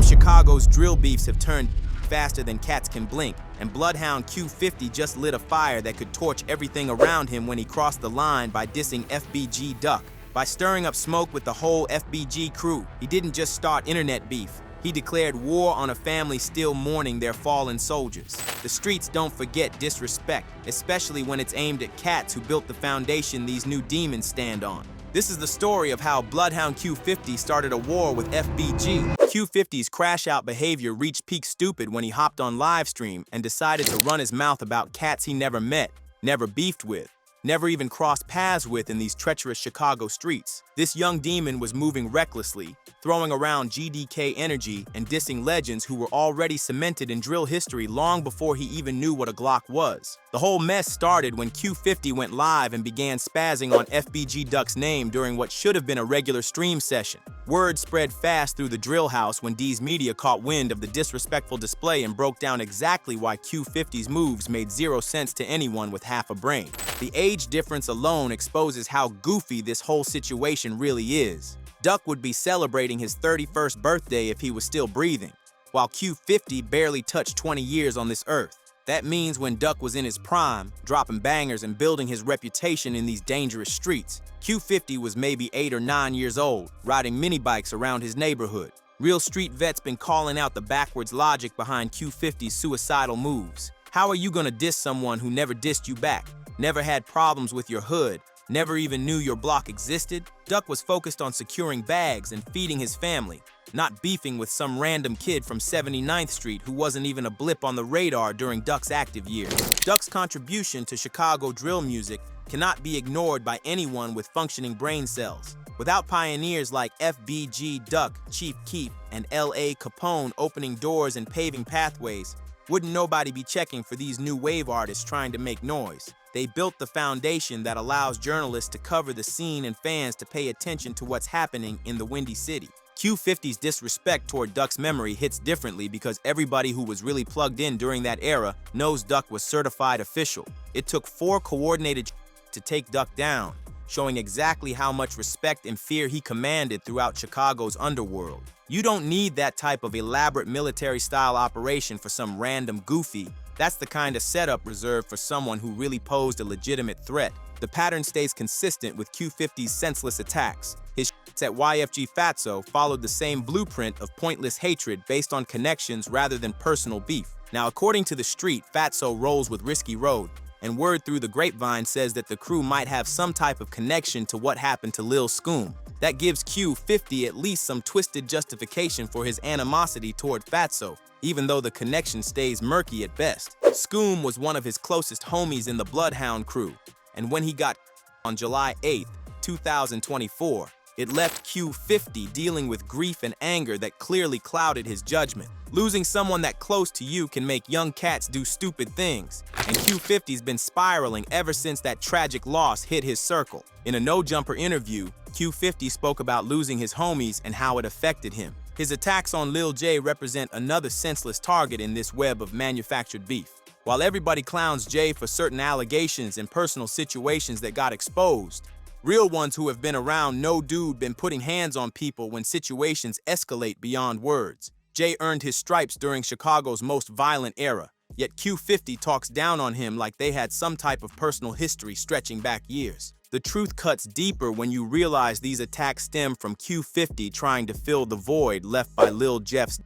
Some Chicago's drill beefs have turned faster than cats can blink, and Bloodhound Q50 just lit a fire that could torch everything around him when he crossed the line by dissing FBG Duck. By stirring up smoke with the whole FBG crew, he didn't just start internet beef. He declared war on a family still mourning their fallen soldiers. The streets don't forget disrespect, especially when it's aimed at cats who built the foundation these new demons stand on. This is the story of how Bloodhound Q50 started a war with FBG. Q50's crash-out behavior reached peak stupid when he hopped on livestream and decided to run his mouth about cats he never met, never beefed with, never even crossed paths with in these treacherous Chicago streets. This young demon was moving recklessly, throwing around GDK energy and dissing legends who were already cemented in drill history long before he even knew what a Glock was. The whole mess started when Q50 went live and began spazzing on FBG Duck's name during what should have been a regular stream session. Word spread fast through the drill house when D's media caught wind of the disrespectful display and broke down exactly why Q50's moves made zero sense to anyone with half a brain. The age difference alone exposes how goofy this whole situation really is. Duck would be celebrating his 31st birthday if he was still breathing, while Q50 barely touched 20 years on this earth. That means when Duck was in his prime, dropping bangers and building his reputation in these dangerous streets, Q50 was maybe 8 or 9 years old, riding mini bikes around his neighborhood. Real street vets been calling out the backwards logic behind Q50's suicidal moves. How are you gonna diss someone who never dissed you back, never had problems with your hood, never even knew your block existed? Duck was focused on securing bags and feeding his family, not beefing with some random kid from 79th Street who wasn't even a blip on the radar during Duck's active years. Duck's contribution to Chicago drill music cannot be ignored by anyone with functioning brain cells. Without pioneers like FBG Duck, Chief Keef, and L.A. Capone opening doors and paving pathways, wouldn't nobody be checking for these new wave artists trying to make noise. They built the foundation that allows journalists to cover the scene and fans to pay attention to what's happening in the Windy City. Q50's disrespect toward Duck's memory hits differently because everybody who was really plugged in during that era knows Duck was certified official. It took 4 coordinated to take Duck down, showing exactly how much respect and fear he commanded throughout Chicago's underworld. You don't need that type of elaborate military-style operation for some random goofy. That's the kind of setup reserved for someone who really posed a legitimate threat. The pattern stays consistent with Q50's senseless attacks. His at YFG Fatso followed the same blueprint of pointless hatred based on connections rather than personal beef. Now, according to the street, Fatso rolls with Risky Road, and word through the grapevine says that the crew might have some type of connection to what happened to Lil Scoom. That gives Q50 at least some twisted justification for his animosity toward Fatso, even though the connection stays murky at best. Scoom was one of his closest homies in the Bloodhound crew, and when he got on July 8, 2024, it left Q50 dealing with grief and anger that clearly clouded his judgment. Losing someone that close to you can make young cats do stupid things, and Q50's been spiraling ever since that tragic loss hit his circle. In a No Jumper interview, Q50 spoke about losing his homies and how it affected him. His attacks on Lil J represent another senseless target in this web of manufactured beef. While everybody clowns Jay for certain allegations and personal situations that got exposed, real ones who have been around no dude been putting hands on people when situations escalate beyond words. Jay earned his stripes during Chicago's most violent era, yet Q50 talks down on him like they had some type of personal history stretching back years. The truth cuts deeper when you realize these attacks stem from Q50 trying to fill the void left by Lil Jeff's.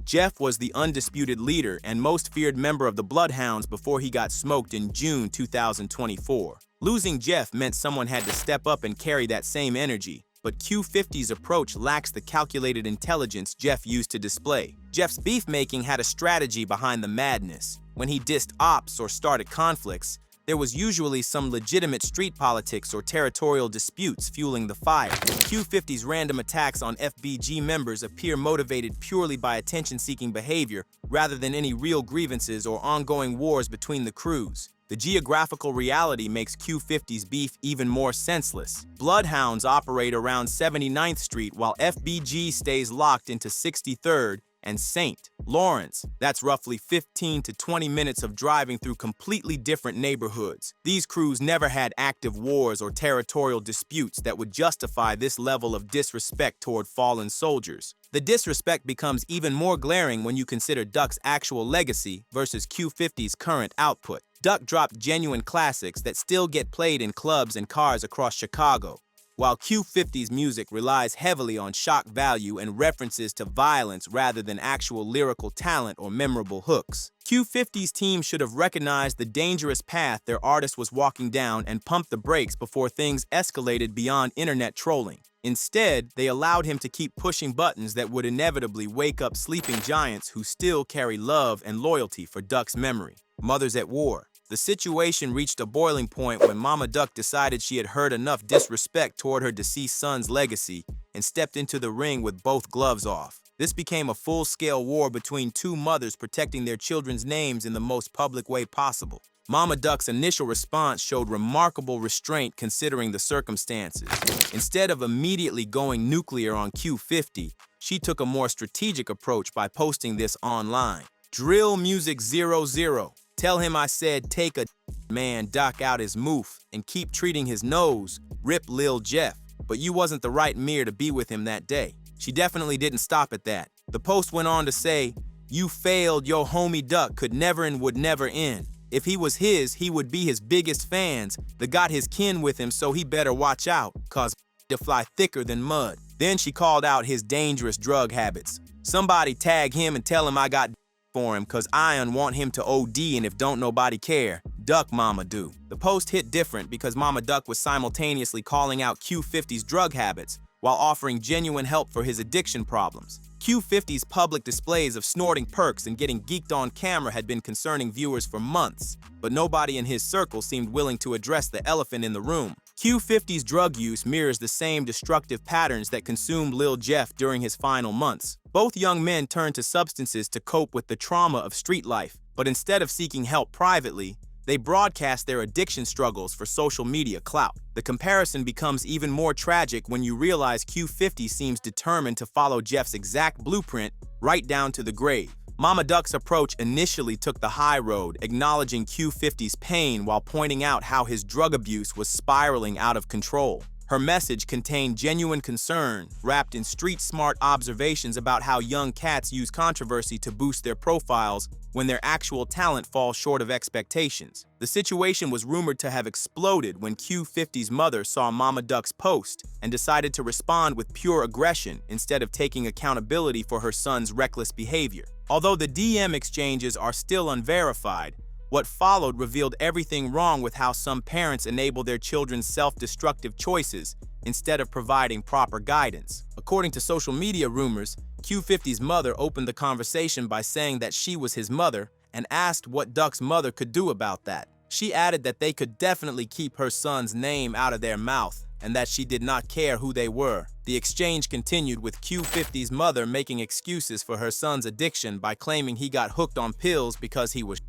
Jeff was the undisputed leader and most feared member of the Bloodhounds before he got smoked in June 2024. Losing Jeff meant someone had to step up and carry that same energy, but Q50's approach lacks the calculated intelligence Jeff used to display. Jeff's beef-making had a strategy behind the madness. When he dissed ops or started conflicts, there was usually some legitimate street politics or territorial disputes fueling the fire. Q50's random attacks on FBG members appear motivated purely by attention-seeking behavior rather than any real grievances or ongoing wars between the crews. The geographical reality makes Q50's beef even more senseless. Bloodhounds operate around 79th Street while FBG stays locked into 63rd and St. Lawrence. That's roughly 15 to 20 minutes of driving through completely different neighborhoods. These crews never had active wars or territorial disputes that would justify this level of disrespect toward fallen soldiers. The disrespect becomes even more glaring when you consider Duck's actual legacy versus Q50's current output. Duck dropped genuine classics that still get played in clubs and cars across Chicago, while Q50's music relies heavily on shock value and references to violence rather than actual lyrical talent or memorable hooks. Q50's team should have recognized the dangerous path their artist was walking down and pumped the brakes before things escalated beyond internet trolling. Instead, they allowed him to keep pushing buttons that would inevitably wake up sleeping giants who still carry love and loyalty for Duck's memory. Mothers at war. The situation reached a boiling point when Mama Duck decided she had heard enough disrespect toward her deceased son's legacy and stepped into the ring with both gloves off. This became a full-scale war between two mothers protecting their children's names in the most public way possible. Mama Duck's initial response showed remarkable restraint considering the circumstances. Instead of immediately going nuclear on Q50, she took a more strategic approach by posting this online. Drill Music 00. Tell him I said take a man Doc out his moof and keep treating his nose. Rip Lil Jeff. But you wasn't the right mirror to be with him that day. She definitely didn't stop at that. The post went on to say, you failed, your homie Duck could never and would never end. If he was his, he would be his biggest fans that got his kin with him, so he better watch out, cause to fly thicker than mud. Then she called out his dangerous drug habits. Somebody tag him and tell him I got for him, cause I want him to OD, and if don't nobody care, Duck Mama do. The post hit different because Mama Duck was simultaneously calling out Q50's drug habits while offering genuine help for his addiction problems. Q50's public displays of snorting perks and getting geeked on camera had been concerning viewers for months, but nobody in his circle seemed willing to address the elephant in the room. Q50's drug use mirrors the same destructive patterns that consumed Lil Jeff during his final months. Both young men turned to substances to cope with the trauma of street life, but instead of seeking help privately, they broadcast their addiction struggles for social media clout. The comparison becomes even more tragic when you realize Q50 seems determined to follow Jeff's exact blueprint right down to the grave. Mama Duck's approach initially took the high road, acknowledging Q50's pain while pointing out how his drug abuse was spiraling out of control. Her message contained genuine concern, wrapped in street-smart observations about how young cats use controversy to boost their profiles when their actual talent falls short of expectations. The situation was rumored to have exploded when Q50's mother saw Mama Duck's post and decided to respond with pure aggression instead of taking accountability for her son's reckless behavior. Although the DM exchanges are still unverified, what followed revealed everything wrong with how some parents enable their children's self-destructive choices instead of providing proper guidance. According to social media rumors, Q50's mother opened the conversation by saying that she was his mother and asked what Duck's mother could do about that. She added that they could definitely keep her son's name out of their mouth and that she did not care who they were. The exchange continued with Q50's mother making excuses for her son's addiction by claiming he got hooked on pills because he was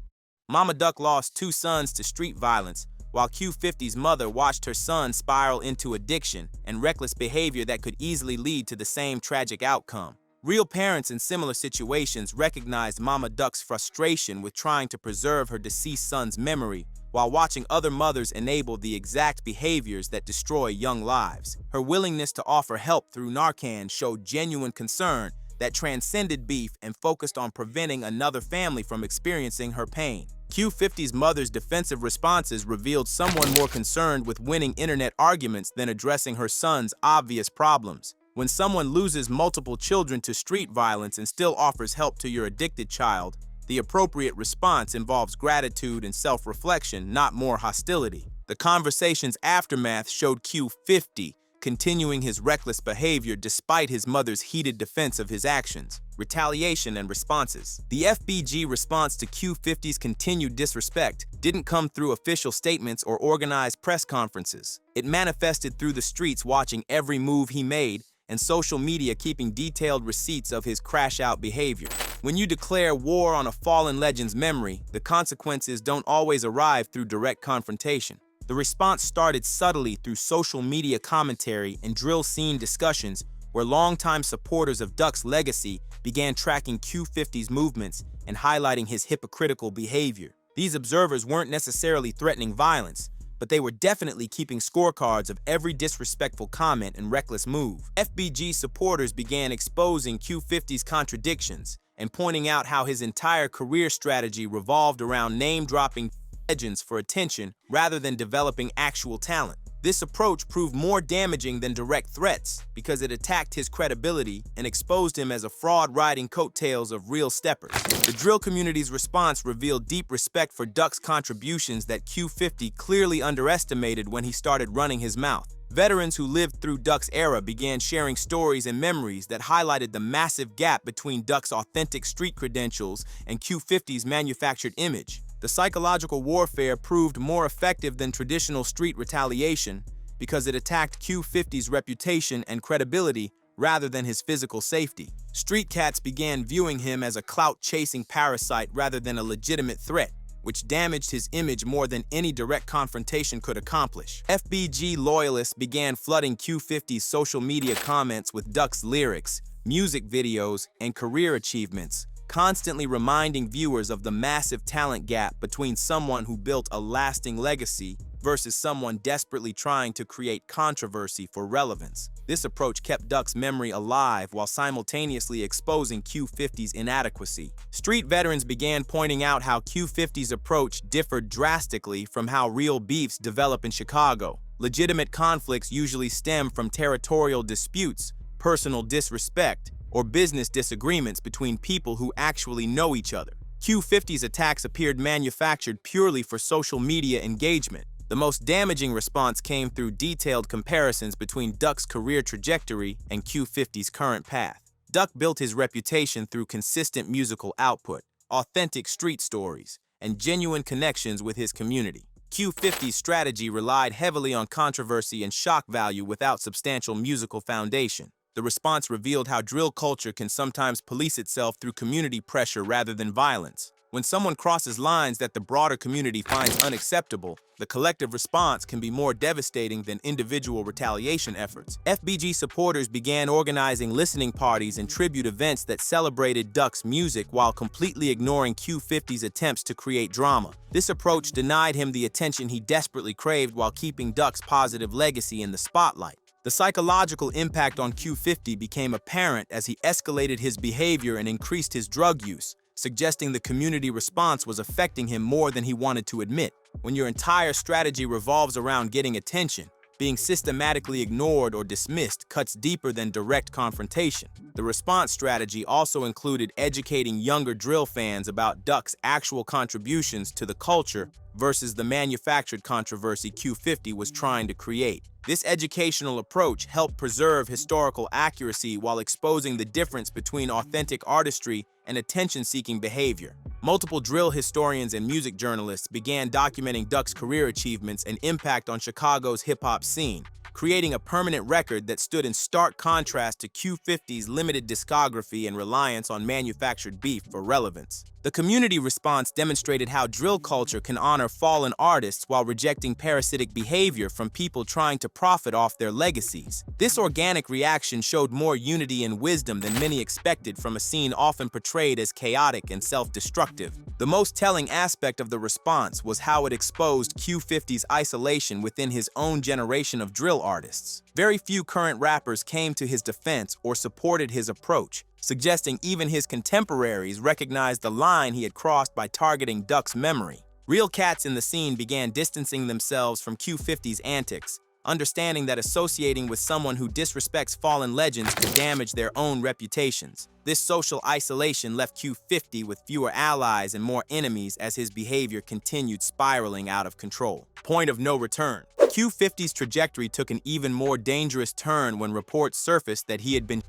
Mama Duck lost 2 sons to street violence, while Q50's mother watched her son spiral into addiction and reckless behavior that could easily lead to the same tragic outcome. Real parents in similar situations recognized Mama Duck's frustration with trying to preserve her deceased son's memory while watching other mothers enable the exact behaviors that destroy young lives. Her willingness to offer help through Narcan showed genuine concern that transcended beef and focused on preventing another family from experiencing her pain. Q50's mother's defensive responses revealed someone more concerned with winning internet arguments than addressing her son's obvious problems. When someone loses multiple children to street violence and still offers help to your addicted child, the appropriate response involves gratitude and self-reflection, not more hostility. The conversation's aftermath showed Q50 continuing his reckless behavior despite his mother's heated defense of his actions. Retaliation and responses. The FBG response to Q50's continued disrespect didn't come through official statements or organized press conferences. It manifested through the streets watching every move he made and social media keeping detailed receipts of his crash-out behavior. When you declare war on a fallen legend's memory, the consequences don't always arrive through direct confrontation. The response started subtly through social media commentary and drill scene discussions where longtime supporters of Duck's legacy began tracking Q50's movements and highlighting his hypocritical behavior. These observers weren't necessarily threatening violence, but they were definitely keeping scorecards of every disrespectful comment and reckless move. FBG supporters began exposing Q50's contradictions and pointing out how his entire career strategy revolved around name-dropping legends for attention rather than developing actual talent. This approach proved more damaging than direct threats because it attacked his credibility and exposed him as a fraud riding coattails of real steppers. The drill community's response revealed deep respect for Duck's contributions that Q50 clearly underestimated when he started running his mouth. Veterans who lived through Duck's era began sharing stories and memories that highlighted the massive gap between Duck's authentic street credentials and Q50's manufactured image. The psychological warfare proved more effective than traditional street retaliation because it attacked Q50's reputation and credibility rather than his physical safety. Street cats began viewing him as a clout-chasing parasite rather than a legitimate threat, which damaged his image more than any direct confrontation could accomplish. FBG loyalists began flooding Q50's social media comments with Duck's lyrics, music videos, and career achievements, constantly reminding viewers of the massive talent gap between someone who built a lasting legacy versus someone desperately trying to create controversy for relevance. This approach kept Duck's memory alive while simultaneously exposing Q50's inadequacy. Street veterans began pointing out how Q50's approach differed drastically from how real beefs develop in Chicago. Legitimate conflicts usually stem from territorial disputes, personal disrespect, or business disagreements between people who actually know each other. Q50's attacks appeared manufactured purely for social media engagement. The most damaging response came through detailed comparisons between Duck's career trajectory and Q50's current path. Duck built his reputation through consistent musical output, authentic street stories, and genuine connections with his community. Q50's strategy relied heavily on controversy and shock value without substantial musical foundation. The response revealed how drill culture can sometimes police itself through community pressure rather than violence. When someone crosses lines that the broader community finds unacceptable, the collective response can be more devastating than individual retaliation efforts. FBG supporters began organizing listening parties and tribute events that celebrated Duck's music while completely ignoring Q50's attempts to create drama. This approach denied him the attention he desperately craved while keeping Duck's positive legacy in the spotlight. The psychological impact on Q50 became apparent as he escalated his behavior and increased his drug use, suggesting the community response was affecting him more than he wanted to admit. When your entire strategy revolves around getting attention, being systematically ignored or dismissed cuts deeper than direct confrontation. The response strategy also included educating younger drill fans about Duck's actual contributions to the culture versus the manufactured controversy Q50 was trying to create. This educational approach helped preserve historical accuracy while exposing the difference between authentic artistry and attention-seeking behavior. Multiple drill historians and music journalists began documenting Duck's career achievements and impact on Chicago's hip-hop scene, creating a permanent record that stood in stark contrast to Q50's limited discography and reliance on manufactured beef for relevance. The community response demonstrated how drill culture can honor fallen artists while rejecting parasitic behavior from people trying to profit off their legacies. This organic reaction showed more unity and wisdom than many expected from a scene often portrayed as chaotic and self-destructive. The most telling aspect of the response was how it exposed Q50's isolation within his own generation of drill artists. Very few current rappers came to his defense or supported his approach, suggesting even his contemporaries recognized the line he had crossed by targeting Duck's memory. Real cats in the scene began distancing themselves from Q50's antics, understanding that associating with someone who disrespects fallen legends could damage their own reputations. This social isolation left Q50 with fewer allies and more enemies as his behavior continued spiraling out of control. Point of no return. Q50's trajectory took an even more dangerous turn when reports surfaced that he had been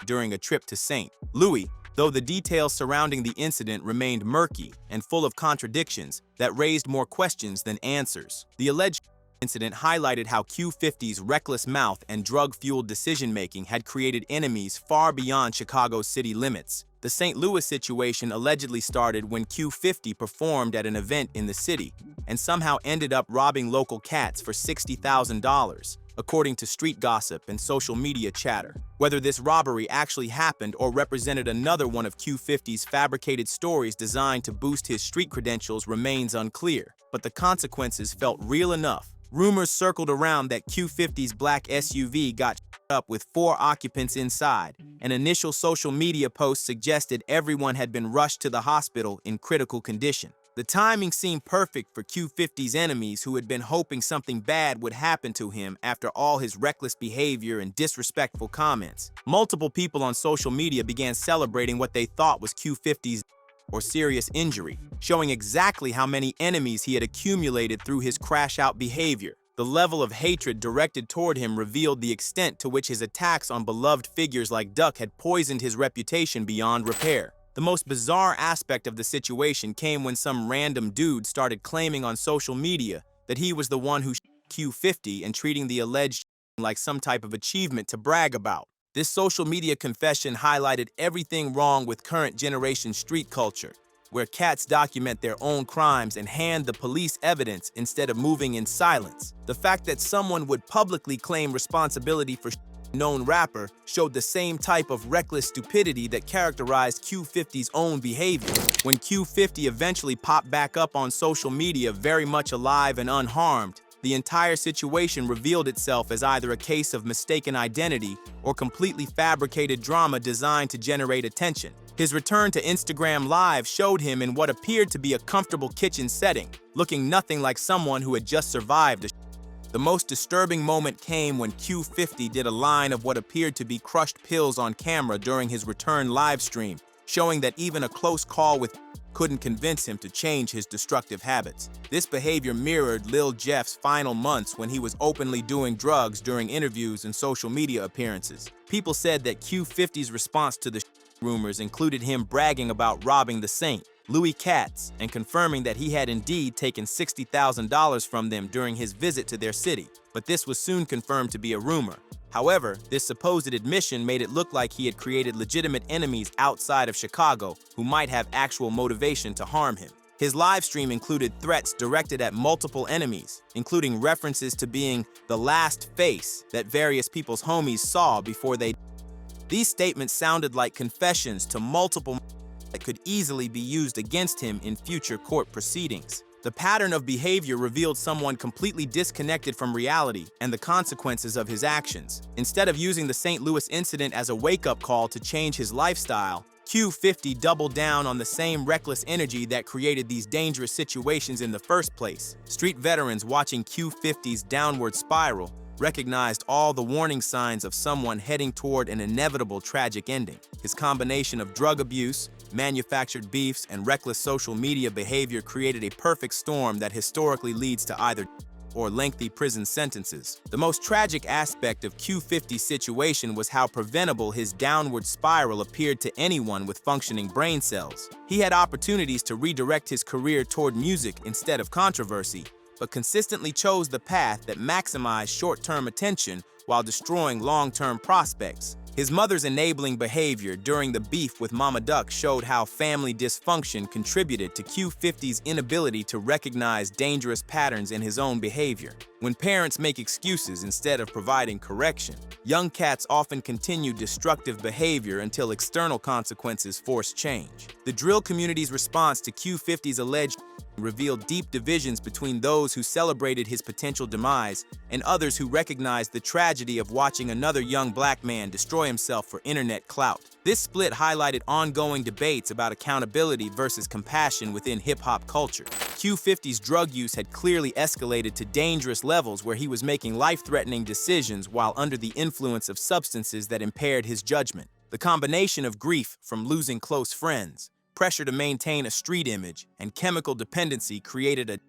during a trip to St. Louis, though the details surrounding the incident remained murky and full of contradictions that raised more questions than answers. The alleged incident highlighted how Q50's reckless mouth and drug-fueled decision-making had created enemies far beyond Chicago's city limits. The St. Louis situation allegedly started when Q50 performed at an event in the city and somehow ended up robbing local cats for $60,000. According to street gossip and social media chatter. Whether this robbery actually happened or represented another one of Q50's fabricated stories designed to boost his street credentials remains unclear, but the consequences felt real enough. Rumors circled around that Q50's black SUV got up with 4 occupants inside. An initial social media post suggested everyone had been rushed to the hospital in critical condition. The timing seemed perfect for Q50's enemies, who had been hoping something bad would happen to him after all his reckless behavior and disrespectful comments. Multiple people on social media began celebrating what they thought was Q50's or serious injury, showing exactly how many enemies he had accumulated through his crash-out behavior. The level of hatred directed toward him revealed the extent to which his attacks on beloved figures like Duck had poisoned his reputation beyond repair. The most bizarre aspect of the situation came when some random dude started claiming on social media that he was the one who Q50 and treating the alleged like some type of achievement to brag about. This social media confession highlighted everything wrong with current generation street culture, where cats document their own crimes and hand the police evidence instead of moving in silence. The fact that someone would publicly claim responsibility for known rapper showed the same type of reckless stupidity that characterized Q50's own behavior. When Q50 eventually popped back up on social media very much alive and unharmed, the entire situation revealed itself as either a case of mistaken identity or completely fabricated drama designed to generate attention. His return to Instagram Live showed him in what appeared to be a comfortable kitchen setting, looking nothing like someone who had just survived a The most disturbing moment came when Q50 did a line of what appeared to be crushed pills on camera during his return live stream, showing that even a close call with couldn't convince him to change his destructive habits. This behavior mirrored Lil Jeff's final months when he was openly doing drugs during interviews and social media appearances. People said that Q50's response to the rumors included him bragging about robbing the Saint, Louis Katz, and confirming that he had indeed taken $60,000 from them during his visit to their city. But this was soon confirmed to be a rumor. However, this supposed admission made it look like he had created legitimate enemies outside of Chicago who might have actual motivation to harm him. His live stream included threats directed at multiple enemies, including references to being the last face that various people's homies saw before they. These statements sounded like confessions to multiple that could easily be used against him in future court proceedings. The pattern of behavior revealed someone completely disconnected from reality and the consequences of his actions. Instead of using the St. Louis incident as a wake-up call to change his lifestyle, Q50 doubled down on the same reckless energy that created these dangerous situations in the first place. Street veterans watching Q50's downward spiral recognized all the warning signs of someone heading toward an inevitable tragic ending. His combination of drug abuse, manufactured beefs, and reckless social media behavior created a perfect storm that historically leads to either or lengthy prison sentences. The most tragic aspect of Q50's situation was how preventable his downward spiral appeared to anyone with functioning brain cells. He had opportunities to redirect his career toward music instead of controversy, but consistently chose the path that maximized short-term attention while destroying long-term prospects. His mother's enabling behavior during the beef with Mama Duck showed how family dysfunction contributed to Q50's inability to recognize dangerous patterns in his own behavior. When parents make excuses instead of providing correction, young cats often continue destructive behavior until external consequences force change. The drill community's response to Q50's alleged revealed deep divisions between those who celebrated his potential demise and others who recognized the tragedy of watching another young black man destroy himself for internet clout. This split highlighted ongoing debates about accountability versus compassion within hip-hop culture. Q50's drug use had clearly escalated to dangerous levels where he was making life-threatening decisions while under the influence of substances that impaired his judgment. The combination of grief from losing close friends, pressure to maintain a street image, and chemical dependency created a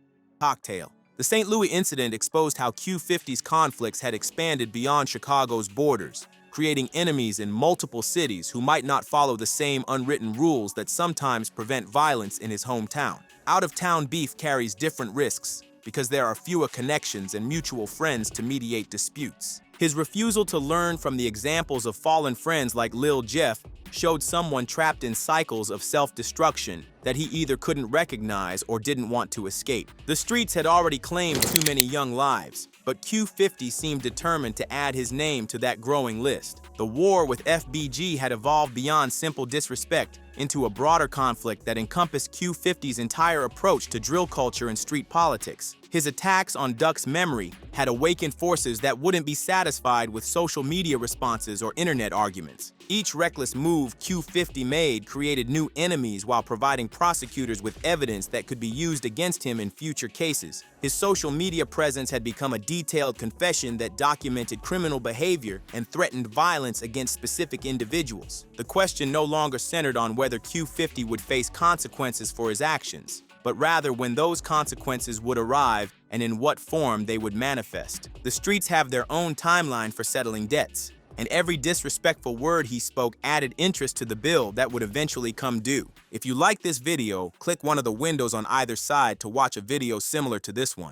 cocktail. The St. Louis incident exposed how Q50's conflicts had expanded beyond Chicago's borders, creating enemies in multiple cities who might not follow the same unwritten rules that sometimes prevent violence in his hometown. Out-of-town beef carries different risks because there are fewer connections and mutual friends to mediate disputes. His refusal to learn from the examples of fallen friends like Lil Jeff showed someone trapped in cycles of self-destruction that he either couldn't recognize or didn't want to escape. The streets had already claimed too many young lives, but Q50 seemed determined to add his name to that growing list. The war with FBG had evolved beyond simple disrespect into a broader conflict that encompassed Q50's entire approach to drill culture and street politics. His attacks on Duck's memory had awakened forces that wouldn't be satisfied with social media responses or internet arguments. Each reckless move Q50 made created new enemies while providing prosecutors with evidence that could be used against him in future cases. His social media presence had become a detailed confession that documented criminal behavior and threatened violence against specific individuals. The question no longer centered on whether Q50 would face consequences for his actions, but rather when those consequences would arrive and in what form they would manifest. The streets have their own timeline for settling debts, and every disrespectful word he spoke added interest to the bill that would eventually come due. If you like this video, click one of the windows on either side to watch a video similar to this one.